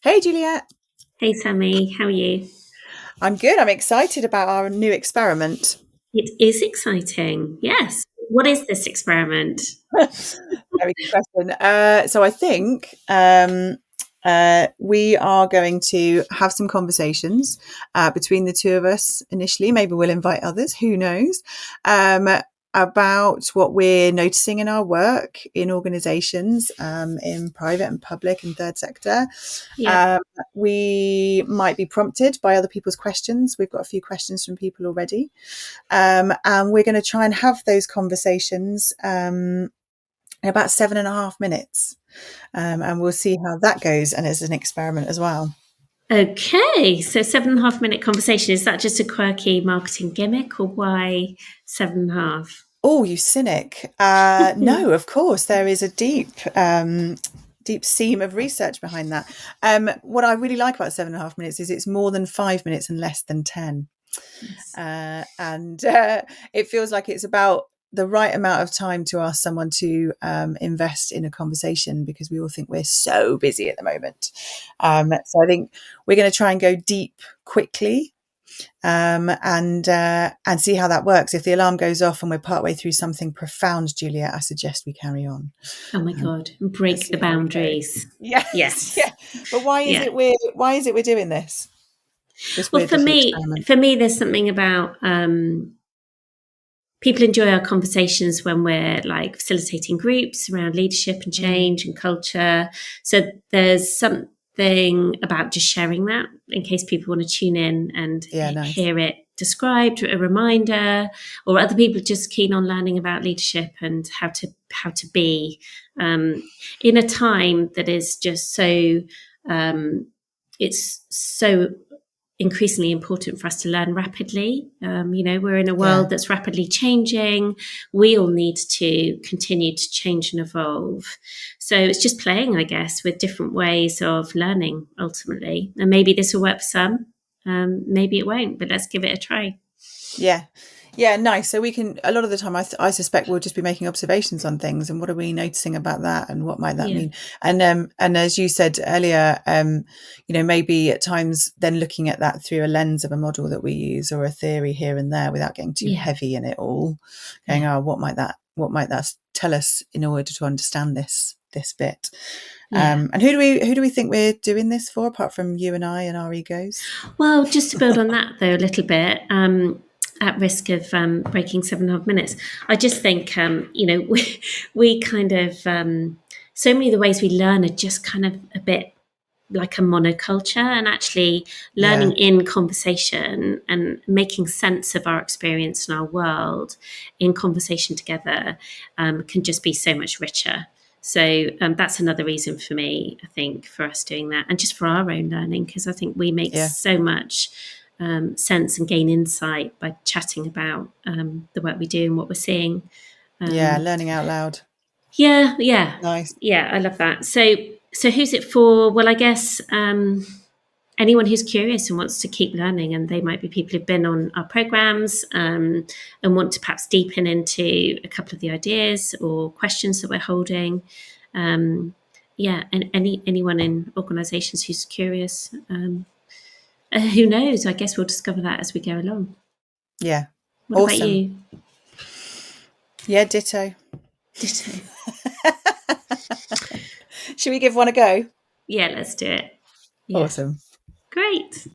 Hey, Juliet. Hey Sammy, how are you? I'm good. I'm excited about our new experiment. It is exciting. Yes. What is this experiment? Very good question. So I think we are going to have some conversations between the two of us initially. Maybe we'll invite others, who knows, um, about what we're noticing in our work in organizations, in private and public and third sector. Yeah. Um, we might be prompted by other people's questions. We've got a few questions from people already. And we're going to try and have those conversations in about 7.5 minutes. And we'll see how that goes. And as an experiment as well. Okay. So 7.5 minute conversation. Is that just a quirky marketing gimmick or why 7.5? Oh, you cynic. No, of course, there is a deep seam of research behind that. What I really like about 7.5 minutes is it's more than 5 minutes and less than 10. Yes. And it feels like it's about the right amount of time to ask someone to invest in a conversation because we all think we're so busy at the moment. So I think we're going to try and go deep quickly, and see how that works. If the alarm goes off and we're partway through something profound, Juliet, I suggest we carry on. Oh my Um, God. let's Break the see how we go. boundaries. Yes, Yes. yeah. But why is Yeah. it we're doing this Well, weird for little me, experiment? for me, there's something about people enjoy our conversations when we're like facilitating groups around leadership and Mm, change and culture. So there's something about just sharing that in case people want to tune in and yeah, nice. hear it described, a reminder, or other people just keen on learning about leadership and how to be in a time that is just so it's so increasingly important for us to learn rapidly. We're in a Yeah, world that's rapidly changing. We all need to continue to change and evolve. So it's just playing, I guess, with different ways of learning ultimately. And maybe this will work for some, maybe it won't, but let's give it a try. yeah. Yeah, nice. So we can, a lot of the time, I suspect we'll just be making observations on things, and what are we noticing about that, and what might that Yeah. mean? And as you said earlier, maybe at times then looking at that through a lens of a model that we use or a theory here and there, without getting too Yeah. heavy in it all, going, Yeah. oh, what might that tell us in order to understand this bit? Yeah. And who do we think we're doing this for, apart from you and I and our egos? Well, just to build on that though a little bit, at risk of breaking 7.5 minutes, I just think we kind of so many of the ways we learn are just kind of a bit like a monoculture, and actually learning Yeah, in conversation and making sense of our experience and our world in conversation together can just be so much richer. So that's another reason for me, I think, for us doing that, and just for our own learning, because I think we make yeah, so much sense and gain insight by chatting about the work we do and what we're seeing. yeah. Um, Learning out loud. yeah, yeah, Nice. yeah. I love that. So who's it for? Well, I guess anyone who's curious and wants to keep learning, and they might be people who've been on our programs and want to perhaps deepen into a couple of the ideas or questions that we're holding. Um, yeah, and anyone in organisations who's curious. Who knows? I guess we'll discover that as we go along. Yeah. What about Awesome. you? Yeah, ditto. Ditto. Should we give one a go? Yeah, let's do it. Yeah, Awesome. great.